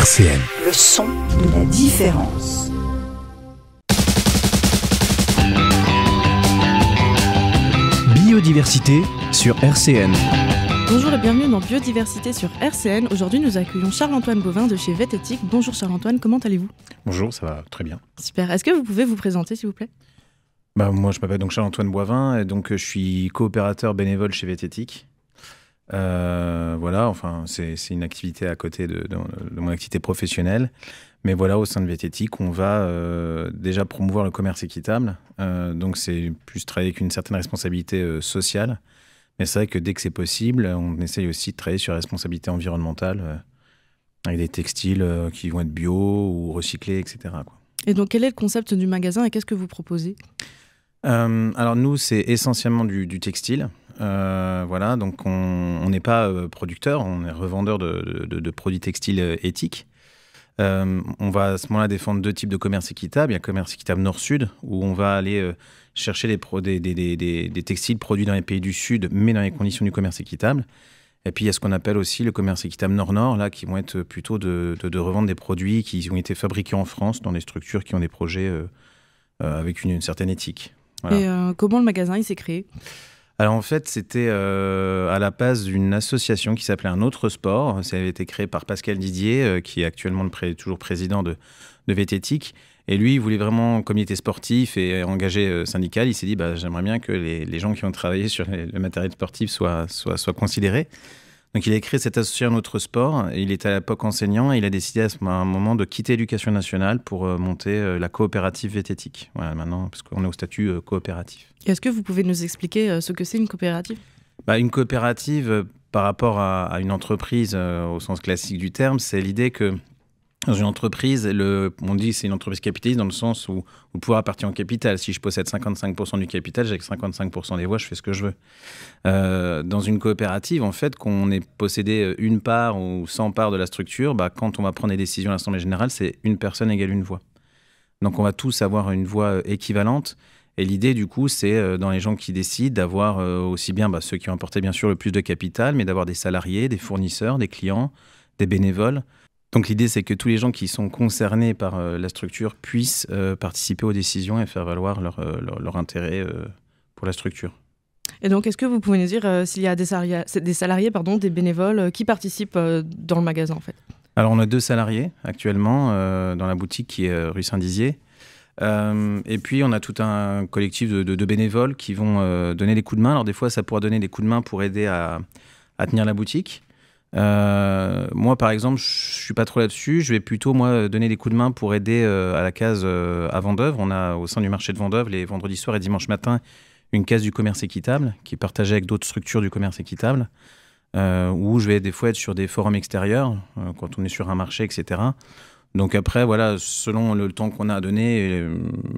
RCN. Le son de la différence. Biodiversité sur RCN. Bonjour et bienvenue dans Biodiversité sur RCN. Aujourd'hui, nous accueillons Charles-Antoine Bovin de chez Vettétique. Bonjour Charles-Antoine, comment allez-vous ? Bonjour, ça va très bien. Super. Est-ce que vous pouvez vous présenter, s'il vous plaît ? Moi, je m'appelle donc Charles-Antoine Bovin et donc je suis coopérateur bénévole chez Vettétique. Voilà, enfin, c'est une activité à côté de mon activité professionnelle. Mais voilà, au sein de Vettétique, on va déjà promouvoir le commerce équitable. Donc, c'est plus travailler avec une certaine responsabilité sociale. Mais c'est vrai que dès que c'est possible, on essaye aussi de travailler sur la responsabilité environnementale avec des textiles qui vont être bio ou recyclés, etc., quoi. Et donc, quel est le concept du magasin et qu'est-ce que vous proposez ? Alors nous, c'est essentiellement du textile. Voilà, donc on n'est pas producteur, on est revendeur de produits textiles éthiques. On va à ce moment-là défendre deux types de commerce équitable. Il y a le commerce équitable nord-sud, où on va aller chercher des textiles produits dans les pays du Sud, mais dans les conditions du commerce équitable. Et puis il y a ce qu'on appelle aussi le commerce équitable nord-nord, là, qui vont être plutôt de revendre des produits qui ont été fabriqués en France dans des structures qui ont des projets avec une certaine éthique. Voilà. Et comment le magasin il s'est créé ? Alors en fait, c'était à la base d'une association qui s'appelait Un Autre Sport. Ça avait été créé par Pascal Didier, qui est actuellement toujours président de Vettétique. Et lui, il voulait vraiment, comme il était sportif et engagé syndical, il s'est dit j'aimerais bien que les gens qui ont travaillé sur le matériel sportif soient considérés. Donc il a créé cette association Un Autre Sport. Et il était à l'époque enseignant et il a décidé à un moment de quitter l'éducation nationale pour monter la coopérative Vettétique. Voilà, maintenant, parce qu'on est au statut coopératif. Est-ce que vous pouvez nous expliquer ce que c'est une coopérative ? Une coopérative, par rapport à une entreprise au sens classique du terme, c'est l'idée que dans une entreprise, on dit que c'est une entreprise capitaliste dans le sens où le pouvoir appartient au capital. Si je possède 55% du capital, j'ai que 55% des voix, je fais ce que je veux. Dans une coopérative, en fait, qu'on ait possédé une part ou 100 parts de la structure, quand on va prendre des décisions à l'Assemblée générale, c'est une personne égale une voix. Donc on va tous avoir une voix équivalente. Et l'idée, du coup, c'est dans les gens qui décident d'avoir aussi bien ceux qui ont apporté bien sûr le plus de capital, mais d'avoir des salariés, des fournisseurs, des clients, des bénévoles. Donc l'idée, c'est que tous les gens qui sont concernés par la structure puissent participer aux décisions et faire valoir leur intérêt pour la structure. Et donc, est-ce que vous pouvez nous dire s'il y a des salariés, des bénévoles qui participent dans le magasin, en fait ? Alors, on a 2 salariés actuellement dans la boutique qui est rue Saint-Dizier. Et puis, on a tout un collectif de bénévoles qui vont donner des coups de main. Alors, des fois, ça pourra donner des coups de main pour aider à tenir la boutique. Moi, par exemple, je suis pas trop là-dessus. Je vais plutôt, donner des coups de main pour aider à la case à Vendœuvre. On a, au sein du marché de Vendœuvre, les vendredis soirs et dimanche matin, une case du commerce équitable qui est partagée avec d'autres structures du commerce équitable, où je vais des fois être sur des forums extérieurs, quand on est sur un marché, etc. Donc après, voilà, selon le temps qu'on a à donner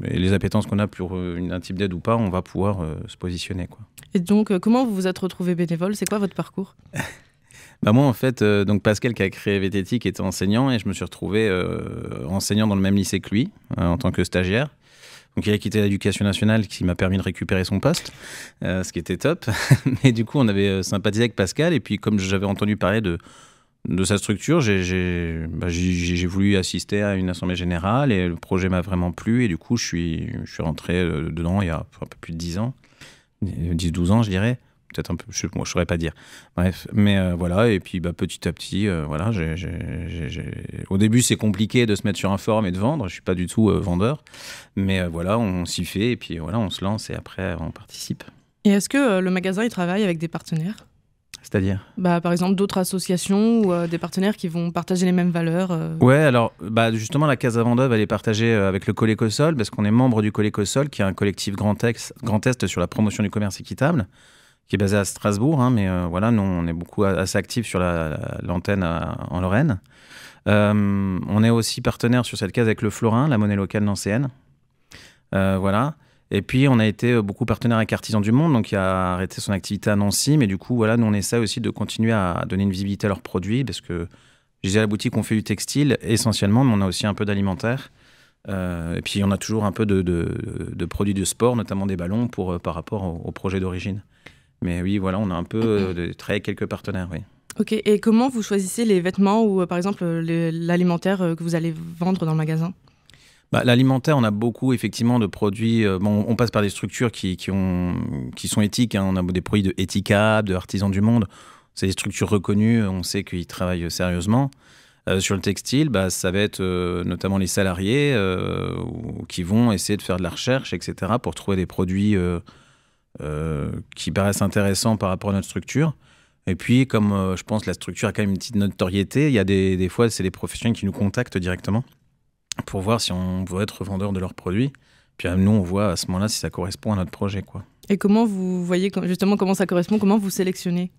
et les appétences qu'on a pour un type d'aide ou pas, on va pouvoir se positionner, quoi. Et donc, comment vous vous êtes retrouvé bénévole ? C'est quoi votre parcours ? Moi, en fait, donc Pascal qui a créé Vettétique était enseignant et je me suis retrouvé enseignant dans le même lycée que lui, en tant que stagiaire. Donc il a quitté l'éducation nationale, qui m'a permis de récupérer son poste, ce qui était top. Mais du coup, on avait sympathisé avec Pascal et puis comme j'avais entendu parler de sa structure, j'ai voulu assister à une assemblée générale et le projet m'a vraiment plu et du coup, je suis rentré dedans il y a un peu plus de 10 ans, 10-12 ans, je dirais. Peut-être un peu, je ne saurais pas dire. Bref, mais voilà, et puis petit à petit, voilà, au début, c'est compliqué de se mettre sur un forum et de vendre. Je ne suis pas du tout vendeur, mais voilà, on s'y fait, et puis voilà, on se lance, et après, on participe. Et est-ce que le magasin, il travaille avec des partenaires ? C'est-à-dire ? Par exemple, d'autres associations ou des partenaires qui vont partager les mêmes valeurs Ouais, alors, justement, la case à Vendœuvre, elle est partagée avec le Colécosol, parce qu'on est membre du Colécosol, qui est un collectif Grand Est sur la promotion du commerce équitable, qui est basé à Strasbourg, mais voilà, nous, on est beaucoup assez actifs sur l'antenne en Lorraine. On est aussi partenaire sur cette case avec le Florin, la monnaie locale nancéenne. Voilà. Et puis, on a été beaucoup partenaire avec Artisans du Monde, donc qui a arrêté son activité à Nancy. Mais du coup, voilà, nous, on essaie aussi de continuer à donner une visibilité à leurs produits, parce que, je disais, à la boutique, on fait du textile essentiellement, mais on a aussi un peu d'alimentaire. Et puis, on a toujours un peu de produits de sport, notamment des ballons, par rapport au projet d'origine. Mais oui, voilà, on a un peu travaillé avec quelques partenaires, oui. Ok, et comment vous choisissez les vêtements ou par exemple l'alimentaire que vous allez vendre dans le magasin? L'alimentaire, on a beaucoup effectivement de produits. On passe par des structures qui sont éthiques, hein. On a des produits de Ethicab, de Artisans du Monde. C'est des structures reconnues, on sait qu'ils travaillent sérieusement. Sur le textile, ça va être notamment les salariés qui vont essayer de faire de la recherche, etc., pour trouver des produits qui paraissent intéressants par rapport à notre structure. Et puis, comme je pense que la structure a quand même une petite notoriété, il y a des fois, c'est des professionnels qui nous contactent directement pour voir si on veut être vendeur de leurs produits. Puis nous, on voit à ce moment-là si ça correspond à notre projet, quoi. Et comment vous voyez justement comment ça correspond? Comment vous sélectionnez?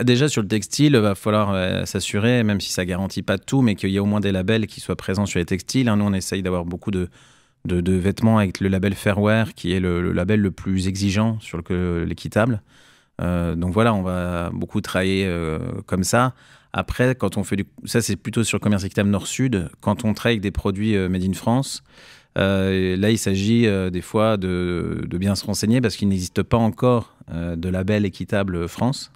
Déjà, sur le textile, il va falloir s'assurer, même si ça ne garantit pas tout, mais qu'il y ait au moins des labels qui soient présents sur les textiles. Nous, on essaye d'avoir beaucoup de vêtements avec le label Fairwear, qui est le label le plus exigeant sur l'équitable. Donc voilà, on va beaucoup travailler comme ça. Après, quand on fait ça, c'est plutôt sur le commerce équitable Nord-Sud. Quand on travaille avec des produits made in France, là, il s'agit des fois de bien se renseigner parce qu'il n'existe pas encore de label équitable France,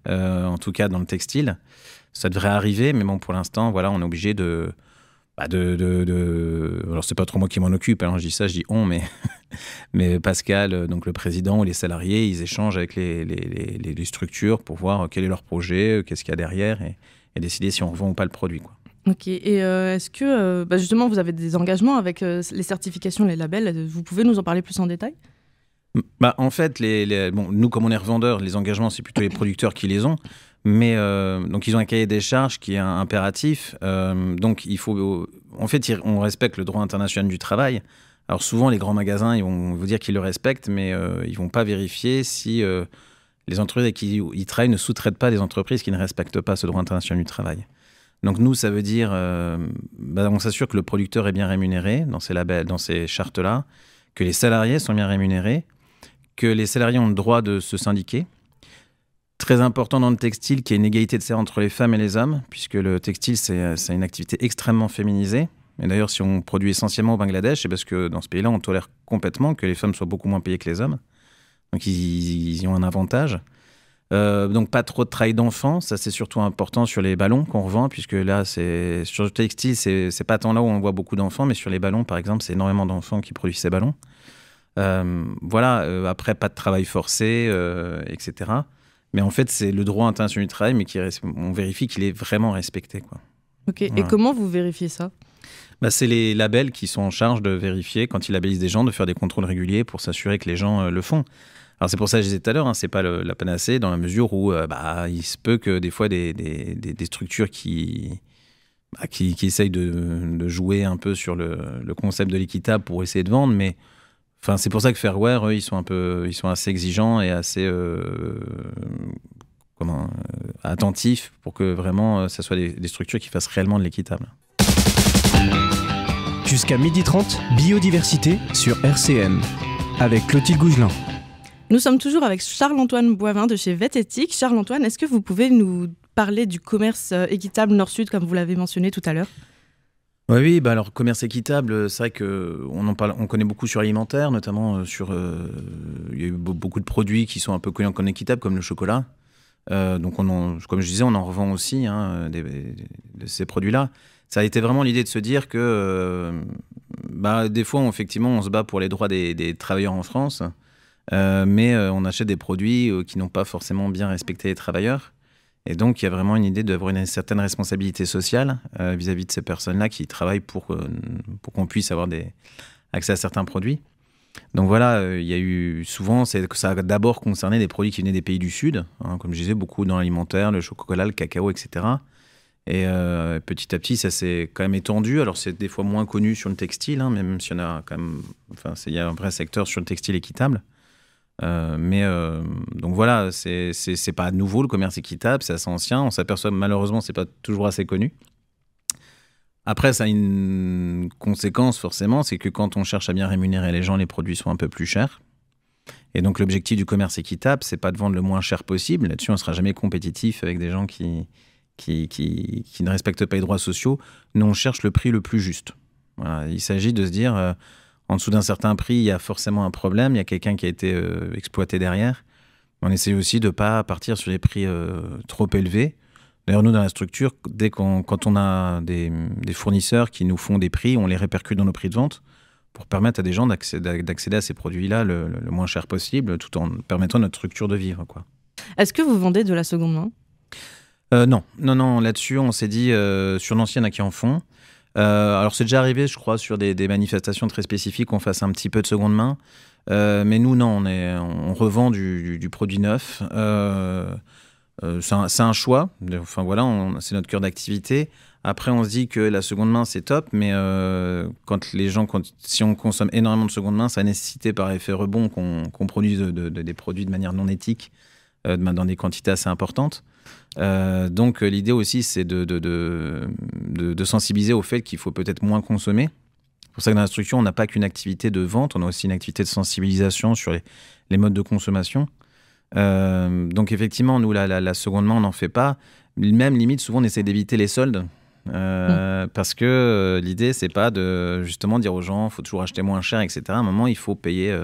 en tout cas dans le textile. Ça devrait arriver, mais bon, pour l'instant, voilà, on est obligé alors, c'est pas trop moi qui m'en occupe, alors je dis ça, je dis on, mais Pascal, donc le président ou les salariés, ils échangent avec les structures pour voir quel est leur projet, qu'est-ce qu'il y a derrière et décider si on revend ou pas le produit, quoi. Ok, et est-ce que justement vous avez des engagements avec les certifications, les labels? Vous pouvez nous en parler plus en détail? En fait, nous, comme on est revendeurs, les engagements, c'est plutôt les producteurs qui les ont. Mais donc, ils ont un cahier des charges qui est impératif. Donc, en fait, on respecte le droit international du travail. Alors, souvent, les grands magasins, ils vont vous dire qu'ils le respectent, mais ils ne vont pas vérifier si les entreprises avec qui ils travaillent ne sous-traitent pas des entreprises qui ne respectent pas ce droit international du travail. Donc, nous, ça veut dire on s'assure que le producteur est bien rémunéré dans ces labels, dans ces chartes-là, que les salariés sont bien rémunérés, que les salariés ont le droit de se syndiquer. Très important dans le textile qu'il y ait une égalité de salaire entre les femmes et les hommes, puisque le textile, c'est une activité extrêmement féminisée. Et d'ailleurs, si on produit essentiellement au Bangladesh, c'est parce que dans ce pays-là, on tolère complètement que les femmes soient beaucoup moins payées que les hommes. Donc, ils y ont un avantage. Donc, pas trop de travail d'enfants. Ça, c'est surtout important sur les ballons qu'on revend, puisque là, sur le textile, c'est pas tant là où on voit beaucoup d'enfants, mais sur les ballons, par exemple, c'est énormément d'enfants qui produisent ces ballons. Après, pas de travail forcé, etc. Mais en fait, c'est le droit international du travail, mais on vérifie qu'il est vraiment respecté, quoi. Ok, voilà. Et comment vous vérifiez ça? C'est les labels qui sont en charge de vérifier, quand ils labellisent des gens, de faire des contrôles réguliers pour s'assurer que les gens le font. Alors c'est pour ça que je disais tout à l'heure, hein, c'est pas la panacée, dans la mesure où il se peut que des fois des structures qui essayent de jouer un peu sur le concept de l'équitable pour essayer de vendre, mais enfin, c'est pour ça que Fairwear, eux, ils sont assez exigeants et assez attentifs pour que vraiment ça soit des structures qui fassent réellement de l'équitable. Jusqu'à 12h30, biodiversité sur RCN, avec Clotilde Gougelin. Nous sommes toujours avec Charles-Antoine Boivin de chez Vet'Éthique. Charles-Antoine, est-ce que vous pouvez nous parler du commerce équitable Nord-Sud, comme vous l'avez mentionné tout à l'heure? Oui, alors commerce équitable, c'est vrai qu'on en parle, on connaît beaucoup sur l'alimentaire, notamment il y a eu beaucoup de produits qui sont un peu connus comme équitables, comme le chocolat. Donc comme je disais, on en revend aussi de ces produits-là. Ça a été vraiment l'idée de se dire que des fois, effectivement, on se bat pour les droits des travailleurs en France, mais on achète des produits qui n'ont pas forcément bien respecté les travailleurs. Et donc, il y a vraiment une idée d'avoir une certaine responsabilité sociale vis-à-vis de ces personnes-là qui travaillent pour qu'on puisse avoir accès à certains produits. Donc voilà, il y a eu souvent, ça a d'abord concerné des produits qui venaient des pays du Sud, hein, comme je disais, beaucoup dans l'alimentaire, le chocolat, le cacao, etc. Et petit à petit, ça s'est quand même étendu. Alors, c'est des fois moins connu sur le textile, hein, même s'il y en a quand même. Enfin, il y a un vrai secteur sur le textile équitable. Donc voilà, c'est pas nouveau le commerce équitable, c'est assez ancien. On s'aperçoit malheureusement, c'est pas toujours assez connu. Après, ça a une conséquence forcément, c'est que quand on cherche à bien rémunérer les gens, les produits sont un peu plus chers. Et donc l'objectif du commerce équitable, c'est pas de vendre le moins cher possible. Là-dessus, on sera jamais compétitif avec des gens qui ne respectent pas les droits sociaux. Nous, on cherche le prix le plus juste. Voilà, il s'agit de se dire, en dessous d'un certain prix, il y a forcément un problème, il y a quelqu'un qui a été exploité derrière. On essaie aussi de ne pas partir sur des prix trop élevés. D'ailleurs, nous, dans la structure, quand on a des fournisseurs qui nous font des prix, on les répercute dans nos prix de vente pour permettre à des gens d'accéder à ces produits-là le moins cher possible, tout en permettant à notre structure de vivre, quoi. Est-ce que vous vendez de la seconde main ? Non, là-dessus, on s'est dit, sur Nancy, il y en a qui en font. Alors, c'est déjà arrivé, je crois, sur des manifestations très spécifiques, qu'on fasse un petit peu de seconde main. Mais nous, non, on revend du produit neuf. C'est un choix. Enfin, voilà, c'est notre cœur d'activité. Après, on se dit que la seconde main, c'est top, mais si on consomme énormément de seconde main, ça a nécessité par effet rebond qu'on produise des produits de manière non éthique dans des quantités assez importantes. Donc, l'idée aussi, c'est de sensibiliser au fait qu'il faut peut-être moins consommer. C'est pour ça que dans la structure, on n'a pas qu'une activité de vente, on a aussi une activité de sensibilisation sur les modes de consommation. Donc, effectivement, nous, la seconde main, on n'en fait pas. Même limite, souvent, on essaie d'éviter les soldes. Parce que l'idée, c'est pas de justement dire aux gens, il faut toujours acheter moins cher, etc. À un moment, il faut payer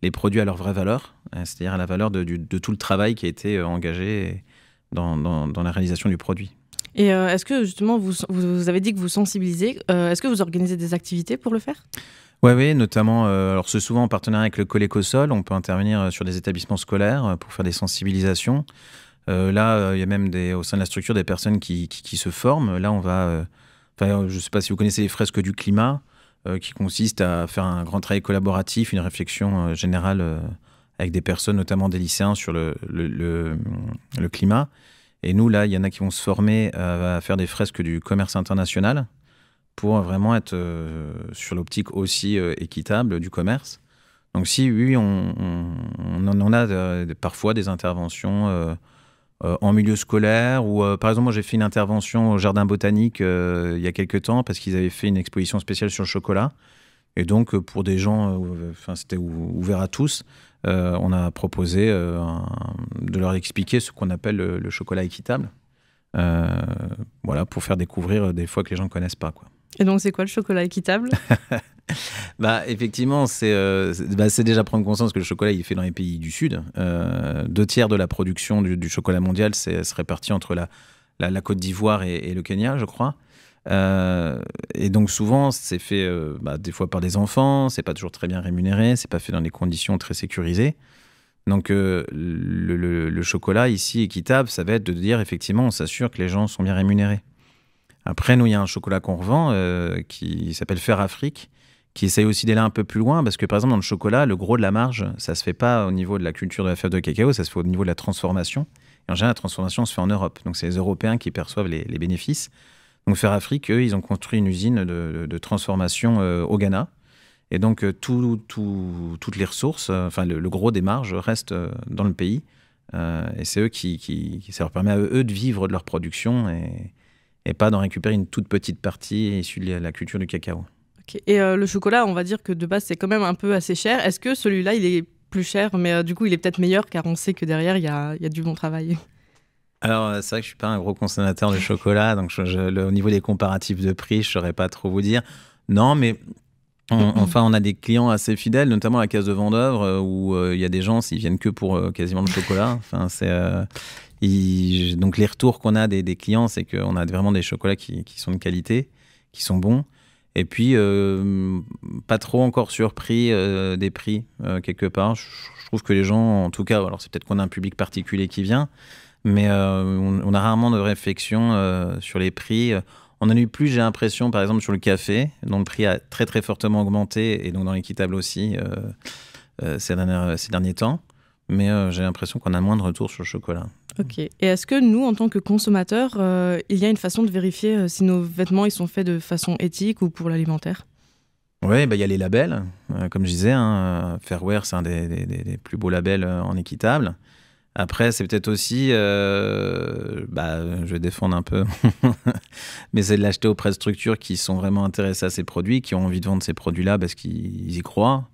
les produits à leur vraie valeur, c'est-à-dire à la valeur de tout le travail qui a été engagé dans la réalisation du produit. Et est-ce que justement, vous avez dit que vous sensibilisez, est-ce que vous organisez des activités pour le faire ? Oui, notamment, alors c'est souvent en partenariat avec le Colécosol, on peut intervenir sur des établissements scolaires pour faire des sensibilisations. Là, il y a même au sein de la structure des personnes qui se forment. Là, on va... je ne sais pas si vous connaissez les fresques du climat, qui consistent à faire un grand travail collaboratif, une réflexion générale avec des personnes, notamment des lycéens, sur le climat. Et nous, là, il y en a qui vont se former à faire des fresques du commerce international pour vraiment être sur l'optique aussi équitable du commerce. Donc oui, on a parfois des interventions en milieu scolaire, ou par exemple, moi j'ai fait une intervention au Jardin botanique il y a quelques temps parce qu'ils avaient fait une exposition spéciale sur le chocolat. Et donc, pour des gens, c'était ouvert à tous, on a proposé de leur expliquer ce qu'on appelle le chocolat équitable. Voilà, pour faire découvrir des fois que les gens ne connaissent pas, quoi. Et donc, c'est quoi le chocolat équitable ? Effectivement, c'est déjà prendre conscience que le chocolat il est fait dans les pays du Sud. 2/3 de la production du chocolat mondial se répartit entre la Côte d'Ivoire et le Kenya, je crois. Et donc souvent, c'est fait des fois par des enfants, c'est pas toujours très bien rémunéré, c'est pas fait dans des conditions très sécurisées. Donc le chocolat ici équitable, ça va être de dire effectivement, on s'assure que les gens sont bien rémunérés. Après, nous, il y a un chocolat qu'on revend qui s'appelle Faire Afrique, qui essaye aussi d'aller un peu plus loin, parce que par exemple, dans le chocolat, le gros de la marge, ça se fait pas au niveau de la culture de la fève de cacao, ça se fait au niveau de la transformation. Et en général, la transformation se fait en Europe. Donc, c'est les Européens qui perçoivent les bénéfices. Donc, Faire Afrique, eux, ils ont construit une usine de transformation au Ghana. Et donc, toutes les ressources, le gros des marges reste dans le pays. Et c'est eux ça leur permet à eux de vivre de leur production et pas d'en récupérer une toute petite partie issue de la culture du cacao. Okay. Et le chocolat, on va dire que de base, c'est quand même un peu assez cher. Est-ce que celui-là, il est plus cher, mais du coup, il est peut-être meilleur, car on sait que derrière, il y a du bon travail? Alors, c'est vrai que je ne suis pas un gros consommateur de chocolat, donc au niveau des comparatifs de prix, je ne saurais pas trop vous dire. Non, mais on a des clients assez fidèles, notamment à la case de Vendeuvre, où il y a des gens, s'ils viennent que pour quasiment le chocolat. Donc, les retours qu'on a des clients, c'est qu'on a vraiment des chocolats qui sont de qualité, qui sont bons. Et puis, pas trop encore surpris des prix, quelque part. Je trouve que les gens, en tout cas, alors c'est peut-être qu'on a un public particulier qui vient, mais on a rarement de réflexion sur les prix. On en a eu plus, j'ai l'impression, par exemple, sur le café, dont le prix a très, très fortement augmenté, et donc dans l'équitable aussi, ces derniers temps. Mais j'ai l'impression qu'on a moins de retours sur le chocolat. Ok. Et est-ce que nous, en tant que consommateurs, il y a une façon de vérifier si nos vêtements ils sont faits de façon éthique ou pour l'alimentaire ? Oui, y a les labels. Comme je disais, Fairwear, c'est un des plus beaux labels en équitable. Après, c'est peut-être aussi, je vais défendre un peu, mais c'est de l'acheter auprès de structures qui sont vraiment intéressées à ces produits, qui ont envie de vendre ces produits-là parce qu'ils y croient.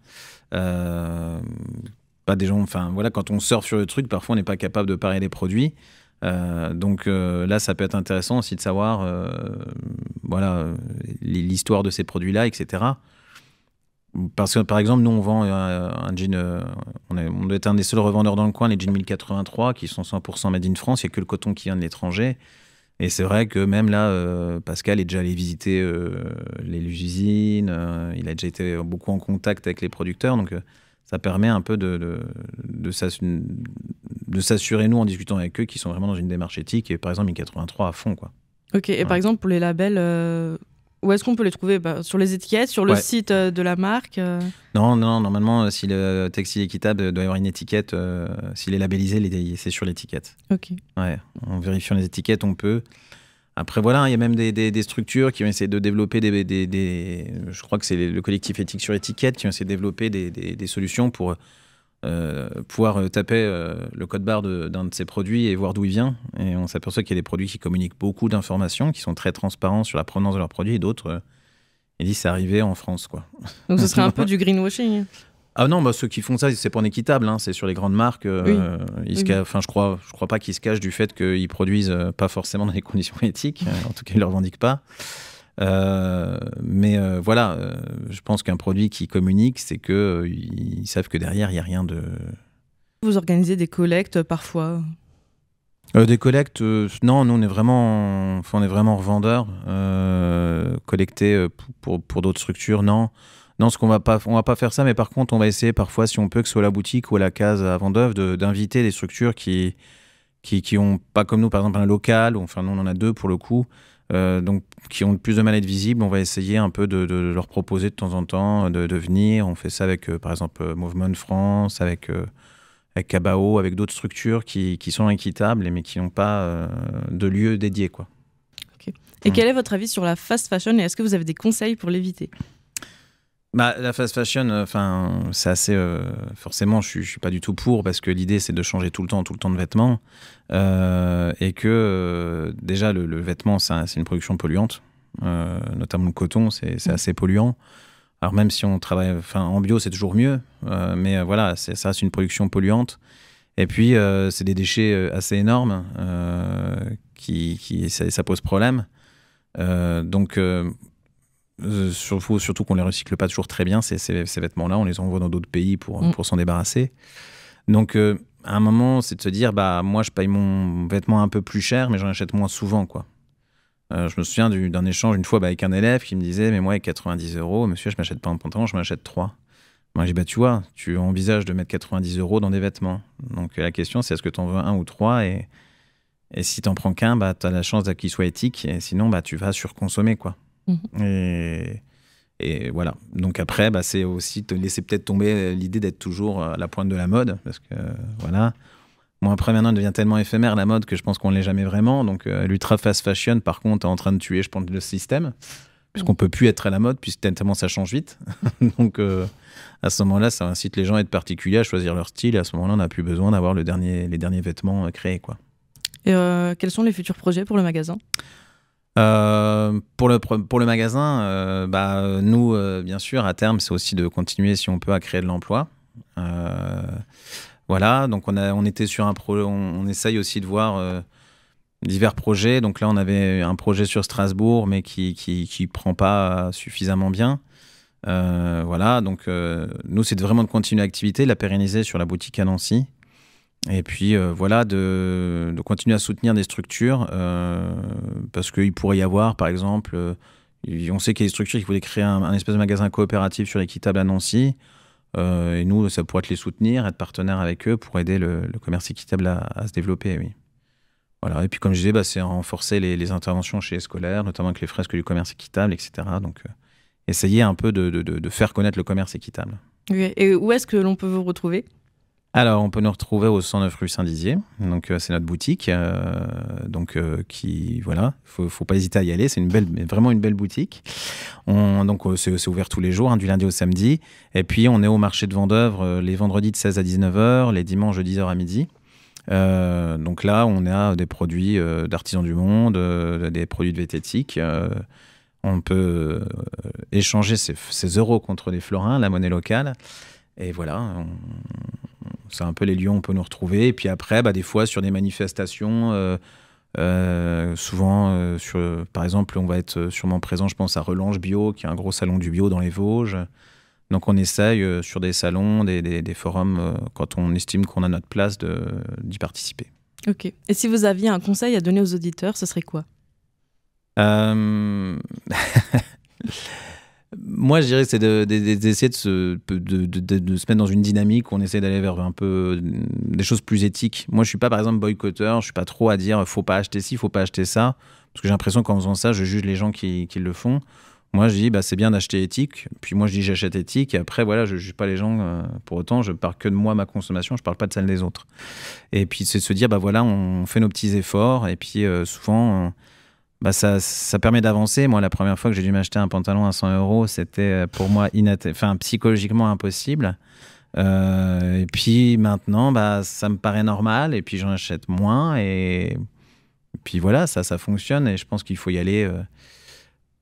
Pas des gens, quand on surfe sur le truc, parfois on n'est pas capable de parer les produits. Donc là, ça peut être intéressant aussi de savoir l'histoire de ces produits-là, etc. Parce que, par exemple, nous, on vend un jean, on doit être un des seuls revendeurs dans le coin, les jeans 1083, qui sont 100% made in France. Il n'y a que le coton qui vient de l'étranger. Et c'est vrai que même là, Pascal est déjà allé visiter les usines, il a déjà été beaucoup en contact avec les producteurs, donc ça permet un peu de s'assurer, nous, en discutant avec eux, qu'ils sont vraiment dans une démarche éthique, et par exemple, 1083 à fond, quoi. Ok, et par exemple, pour les labels, où est-ce qu'on peut les trouver? Sur les étiquettes, sur le site de la marque Non, normalement, si le textile équitable doit y avoir une étiquette, s'il est labellisé, c'est sur l'étiquette. Ok. Ouais, en vérifiant les étiquettes, on peut. Après, voilà, il y a même des structures qui ont essayé de développer je crois que c'est le collectif Éthique sur étiquette, qui ont essayé de développer des solutions pour pouvoir taper le code barre d'un de ces produits et voir d'où il vient. Et on s'aperçoit qu'il y a des produits qui communiquent beaucoup d'informations, qui sont très transparents sur la provenance de leurs produits, et d'autres, ils disent c'est arrivé en France, quoi. Donc ce serait un peu du greenwashing. Ah non, ceux qui font ça, c'est pas en équitable, hein, c'est sur les grandes marques. Je crois pas qu'ils se cachent du fait qu'ils produisent pas forcément dans des conditions éthiques. En tout cas, ils le revendiquent pas. Voilà, je pense qu'un produit qui communique, c'est qu'ils savent que derrière, il n'y a rien de... Vous organisez des collectes parfois? Des collectes, non, nous on est vraiment revendeurs. Collecter pour d'autres structures, non. Non, on va pas faire ça, mais par contre, on va essayer parfois, si on peut, que ce soit à la boutique ou à la case à Vendœuvre, d'inviter des structures qui ont, pas comme nous, par exemple, un local, enfin, nous, on en a 2 pour le coup, donc qui ont plus de mal à être visibles. On va essayer un peu de leur proposer de temps en temps de venir. On fait ça avec, par exemple, Movement France, avec Cabao, avec d'autres structures qui sont équitables, mais qui n'ont pas de lieu dédié, quoi. Okay. Et quel est votre avis sur la fast fashion, et est-ce que vous avez des conseils pour l'éviter? La fast fashion, c'est assez... forcément, je suis pas du tout pour, parce que l'idée, c'est de changer tout le temps de vêtements. Et que, déjà, le vêtement, c'est une production polluante. Notamment le coton, c'est assez polluant. Alors, même si on travaille... en bio, c'est toujours mieux. Mais voilà, ça reste une production polluante. Et puis, c'est des déchets assez énormes. Ça pose problème. Surtout qu'on ne les recycle pas toujours très bien, ces vêtements-là, on les envoie dans d'autres pays pour s'en débarrasser. Donc, à un moment, c'est de se dire, moi, je paye mon vêtement un peu plus cher, mais j'en achète moins souvent, quoi. Je me souviens d'un échange une fois avec un élève qui me disait, mais moi, avec 90 €, monsieur, je ne m'achète pas un pantalon, je m'achète 3. Moi, j'ai dit, tu vois, tu envisages de mettre 90 € dans des vêtements. Donc, la question, c'est est-ce que tu en veux 1 ou 3 et si tu n'en prends qu'un, tu as la chance qu'il soit éthique, et sinon, tu vas surconsommer, quoi. Et voilà. Donc après, c'est aussi te laisser peut-être tomber l'idée d'être toujours à la pointe de la mode, parce que voilà. Bon, après, maintenant, elle devient tellement éphémère, la mode, que je pense qu'on ne l'est jamais vraiment. Donc l'ultra fast fashion, par contre, est en train de tuer, je pense, le système, puisqu'on ne peut plus être à la mode, puisque tellement ça change vite. Donc à ce moment-là, ça incite les gens à être particuliers, à choisir leur style, et à ce moment-là, on n'a plus besoin d'avoir les derniers vêtements créés, quoi. Et quels sont les futurs projets pour le magasin ? Pour le magasin, nous, bien sûr, à terme, c'est aussi de continuer, si on peut, à créer de l'emploi. Voilà, donc on était sur un projet, on essaye aussi de voir divers projets. Donc là, on avait un projet sur Strasbourg, mais qui prend pas suffisamment bien. Voilà, donc nous, c'est vraiment de continuer l'activité, de la pérenniser sur la boutique à Nancy. Et puis voilà, de continuer à soutenir des structures, parce qu'il pourrait y avoir, par exemple, on sait qu'il y a des structures qui voulaient créer un espèce de magasin coopératif sur l'équitable à Nancy, et nous, ça pourrait être les soutenir, être partenaire avec eux pour aider le commerce équitable à se développer, oui. Voilà. Et puis comme je disais, c'est renforcer les interventions chez les scolaires, notamment avec les fresques du commerce équitable, etc. Donc essayer un peu de faire connaître le commerce équitable. Okay. Et où est-ce que l'on peut vous retrouver ? Alors, on peut nous retrouver au 109 rue Saint-Dizier. Donc, c'est notre boutique. Voilà, faut pas hésiter à y aller. C'est vraiment une belle boutique. C'est ouvert tous les jours, du lundi au samedi. Et puis, on est au marché de Vendœuvre les vendredis de 16 à 19h, les dimanches de 10h à midi. Donc là, on a des produits d'artisans du monde, des produits de vététique. On peut échanger ces euros contre des florins, la monnaie locale. Et voilà, c'est un peu les lieux où on peut nous retrouver. Et puis après, des fois, sur des manifestations, souvent, par exemple, on va être sûrement présent, je pense, à Relange Bio, qui est un gros salon du bio dans les Vosges. Donc on essaye, sur des salons, des forums, quand on estime qu'on a notre place, d'y participer. Ok. Et si vous aviez un conseil à donner aux auditeurs, ce serait quoi ? Moi, je dirais que c'est d'essayer de se mettre dans une dynamique où on essaie d'aller vers un peu des choses plus éthiques. Moi, je suis pas, par exemple, boycotteur. Je suis pas trop à dire faut pas acheter ci, faut pas acheter ça. Parce que j'ai l'impression qu'en faisant ça, je juge les gens qui le font. Moi, je dis c'est bien d'acheter éthique. Puis moi, je dis j'achète éthique. Et après, voilà, je juge pas les gens. Pour autant, je parle que de moi, ma consommation. Je parle pas de celle des autres. Et puis, c'est de se dire voilà, on fait nos petits efforts. Et puis, souvent. Ça permet d'avancer. Moi, la première fois que j'ai dû m'acheter un pantalon à 100 €, c'était pour moi psychologiquement impossible. Et puis maintenant, ça me paraît normal. Et puis j'en achète moins. Et puis voilà, ça fonctionne. Et je pense qu'il faut y aller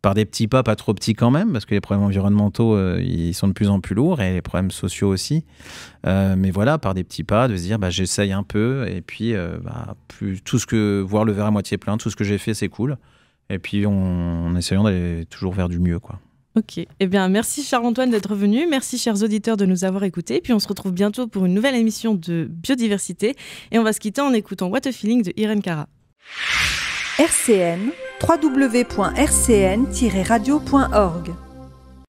par des petits pas, pas trop petits quand même, parce que les problèmes environnementaux, ils sont de plus en plus lourds, et les problèmes sociaux aussi. Mais voilà, par des petits pas, de se dire, j'essaye un peu, et puis voir le verre à moitié plein, tout ce que j'ai fait, c'est cool. Et puis en essayant d'aller toujours vers du mieux, quoi. Ok. Eh bien, merci Charles-Antoine d'être venu. Merci, chers auditeurs, de nous avoir écoutés. Et puis, on se retrouve bientôt pour une nouvelle émission de biodiversité. Et on va se quitter en écoutant What a Feeling de Irene Cara. RCN, www.rcn-radio.org